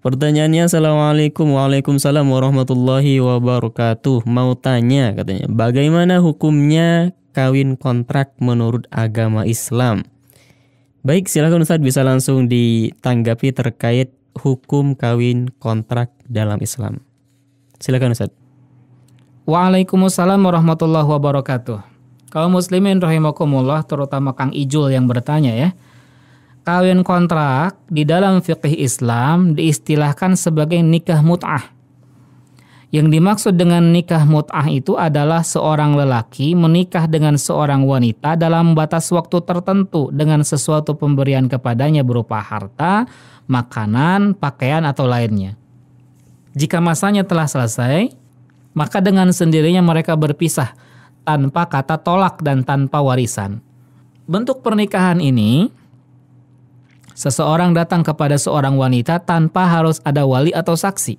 Pertanyaannya, Assalamualaikum. Waalaikumsalam warahmatullahi wabarakatuh. Mau tanya katanya, bagaimana hukumnya kawin kontrak menurut agama Islam? Baik, silakan Ustadz bisa langsung ditanggapi terkait hukum kawin kontrak dalam Islam. Silakan Ustadz. Waalaikumsalam warahmatullahi wabarakatuh. Kaum muslimin rahimakumullah, terutama Kang Ijul yang bertanya ya. Kawin kontrak di dalam fikih Islam diistilahkan sebagai nikah mut'ah. Yang dimaksud dengan nikah mut'ah itu adalah seorang lelaki menikah dengan seorang wanita dalam batas waktu tertentu dengan sesuatu pemberian kepadanya berupa harta, makanan, pakaian atau lainnya. Jika masanya telah selesai, maka dengan sendirinya mereka berpisah tanpa kata tolak dan tanpa warisan. Bentuk pernikahan ini, seseorang datang kepada seorang wanita tanpa harus ada wali atau saksi.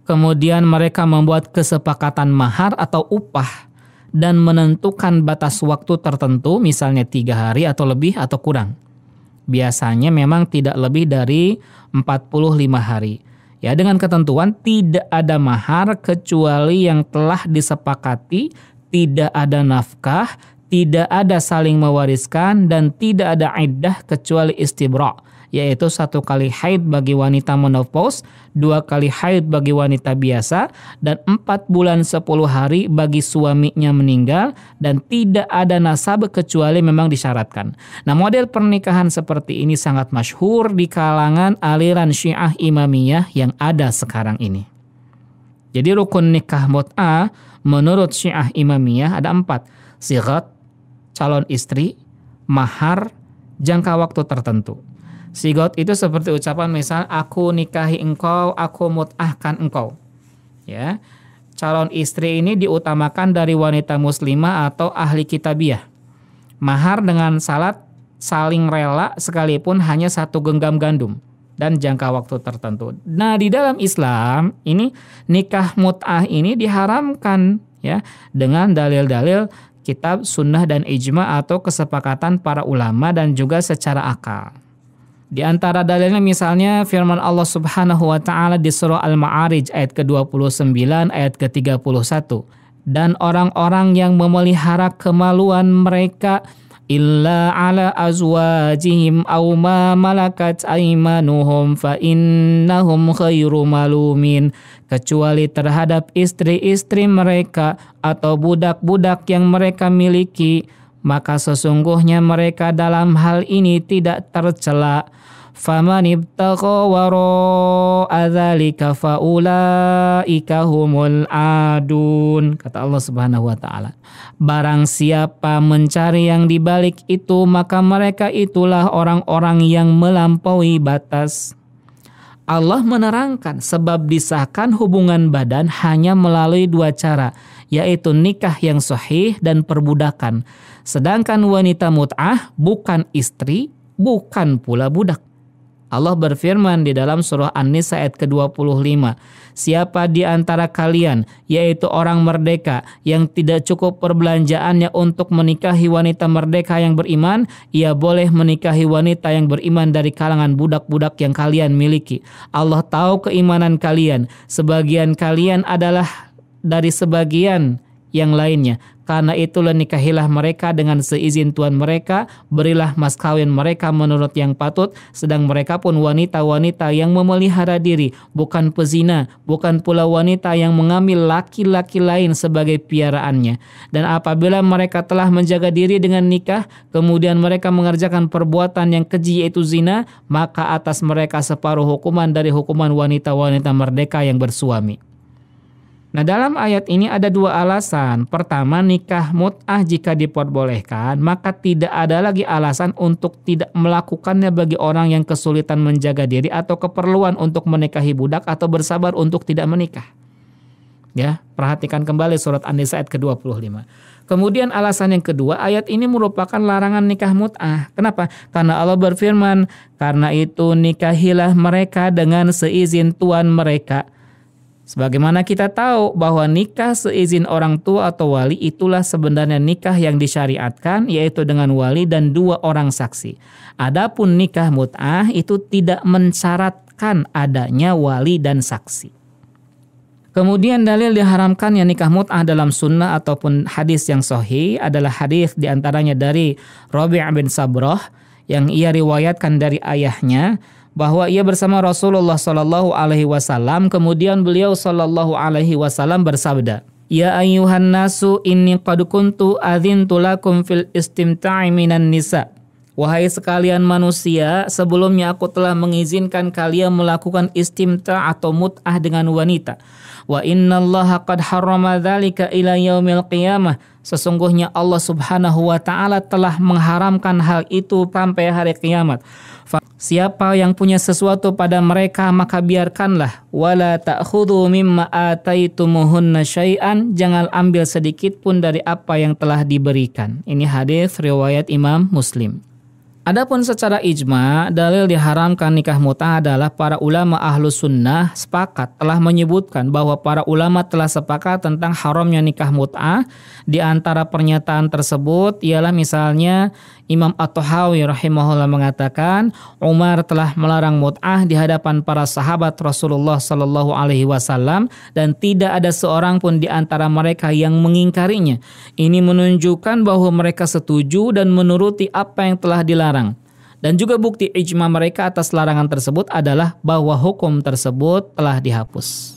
Kemudian mereka membuat kesepakatan mahar atau upah dan menentukan batas waktu tertentu, misalnya 3 hari atau lebih atau kurang. Biasanya memang tidak lebih dari 45 hari. Ya, dengan ketentuan tidak ada mahar kecuali yang telah disepakati, tidak ada nafkah, tidak ada saling mewariskan, dan tidak ada iddah kecuali istibra, yaitu 1 kali haid bagi wanita menopause, 2 kali haid bagi wanita biasa, dan 4 bulan 10 hari bagi suaminya meninggal, dan tidak ada nasab kecuali memang disyaratkan. Nah, model pernikahan seperti ini sangat masyhur di kalangan aliran Syiah Imamiyah yang ada sekarang ini. Jadi rukun nikah mut'ah menurut Syiah Imamiyah ada 4. Sighat, calon istri, mahar, jangka waktu tertentu. Sigot itu seperti ucapan misal, aku nikahi engkau, aku mut'ahkan engkau. Ya. Calon istri ini diutamakan dari wanita muslimah atau ahli kitabiyah. Mahar dengan syarat saling rela sekalipun hanya 1 genggam gandum dan jangka waktu tertentu. Nah, di dalam Islam ini nikah mut'ah ini diharamkan ya dengan dalil-dalil kitab, sunnah, dan ijma atau kesepakatan para ulama dan juga secara akal. Di antara dalilnya misalnya firman Allah Subhanahu wa taala di surah Al-Ma'arij ayat ke-29 ayat ke-31. Dan orang-orang yang memelihara kemaluan mereka illa ala azwajihim aw ma malakat aymanuhum fa innahum khairu malumin, kecuali terhadap istri-istri mereka atau budak-budak yang mereka miliki, maka sesungguhnya mereka dalam hal ini tidak tercela. Faman ibtagha wara'a dzalika faulaika humul adun, kata Allah Subhanahu wa taala. Barang siapa mencari yang dibalik itu, maka mereka itulah orang-orang yang melampaui batas. Allah menerangkan sebab disahkan hubungan badan hanya melalui 2 cara, yaitu nikah yang sahih dan perbudakan. Sedangkan wanita mut'ah bukan istri, bukan pula budak. Allah berfirman di dalam surah An-Nisa ayat ke-25, siapa di antara kalian, yaitu orang merdeka yang tidak cukup perbelanjaannya untuk menikahi wanita merdeka yang beriman, ia boleh menikahi wanita yang beriman dari kalangan budak-budak yang kalian miliki. Allah tahu keimanan kalian, sebagian kalian adalah dari sebagian yang lainnya. Karena itulah nikahilah mereka dengan seizin tuan mereka, berilah mas kawin mereka menurut yang patut, sedang mereka pun wanita-wanita yang memelihara diri, bukan pezina, bukan pula wanita yang mengambil laki-laki lain sebagai piaraannya. Dan apabila mereka telah menjaga diri dengan nikah, kemudian mereka mengerjakan perbuatan yang keji yaitu zina, maka atas mereka separuh hukuman dari hukuman wanita-wanita merdeka yang bersuami. Nah, dalam ayat ini ada 2 alasan. Pertama, nikah mut'ah jika diperbolehkan, maka tidak ada lagi alasan untuk tidak melakukannya bagi orang yang kesulitan menjaga diri atau keperluan untuk menikahi budak atau bersabar untuk tidak menikah. Ya, perhatikan kembali surat An-Nisa ayat ke-25. Kemudian alasan yang kedua, ayat ini merupakan larangan nikah mut'ah. Kenapa? Karena Allah berfirman, karena itu nikahilah mereka dengan seizin tuan mereka. Sebagaimana kita tahu bahwa nikah seizin orang tua atau wali itulah sebenarnya nikah yang disyariatkan, yaitu dengan wali dan 2 orang saksi. Adapun nikah mut'ah itu tidak mensyaratkan mensyaratkan adanya wali dan saksi. Kemudian dalil diharamkannya nikah mut'ah dalam sunnah ataupun hadis yang sahih adalah hadis diantaranya dari Rabi' bin Sabrah yang ia riwayatkan dari ayahnya bahwa ia bersama Rasulullah Shallallahu Alaihi Wasallam, kemudian beliau Shallallahu Alaihi Wasallam bersabda, Ya ayyuhan nasu inni qad kuntu adzintu lakum fil istimta'i minan nisa. Wahai sekalian manusia, sebelumnya aku telah mengizinkan kalian melakukan istimta' atau mut'ah dengan wanita. Wa innallaha qad harrama dzalika ila yaumil qiyamah. Sesungguhnya Allah Subhanahu wa taala telah mengharamkan hal itu sampai hari kiamat. Siapa yang punya sesuatu pada mereka maka biarkanlah. Wala ta'khudhu mimma ataitumuhunna syai'an. Jangan ambil sedikit pun dari apa yang telah diberikan. Ini hadis riwayat Imam Muslim. Adapun secara ijma, dalil diharamkan nikah mut'ah adalah para ulama ahlus sunnah sepakat telah menyebutkan bahwa para ulama telah sepakat tentang haramnya nikah mut'ah. Di antara pernyataan tersebut ialah misalnya Imam At-Tahawi rahimahullah mengatakan Umar telah melarang mut'ah di hadapan para sahabat Rasulullah Sallallahu Alaihi Wasallam dan tidak ada seorang pun di antara mereka yang mengingkarinya. Ini menunjukkan bahwa mereka setuju dan menuruti apa yang telah dilarang. Dan juga bukti ijma mereka atas larangan tersebut adalah bahwa hukum tersebut telah dihapus.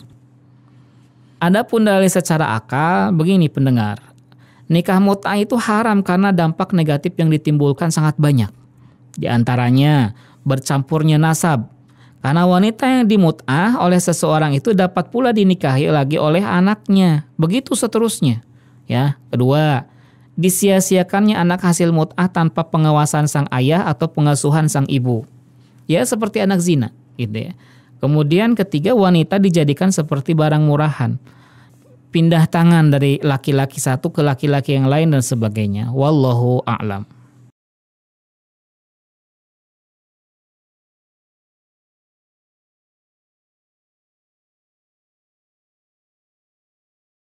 Adapun dalil secara akal, begini pendengar. Nikah mut'ah itu haram karena dampak negatif yang ditimbulkan sangat banyak. Di antaranya bercampurnya nasab. Karena wanita yang dimut'ah oleh seseorang itu dapat pula dinikahi lagi oleh anaknya. Begitu seterusnya. Ya, kedua, disia-siakannya anak hasil mut'ah tanpa pengawasan sang ayah atau pengasuhan sang ibu. Ya, seperti anak zina, gitu ya. Kemudian ketiga, wanita dijadikan seperti barang murahan. Pindah tangan dari laki-laki satu ke laki-laki yang lain dan sebagainya. Wallahu a'lam.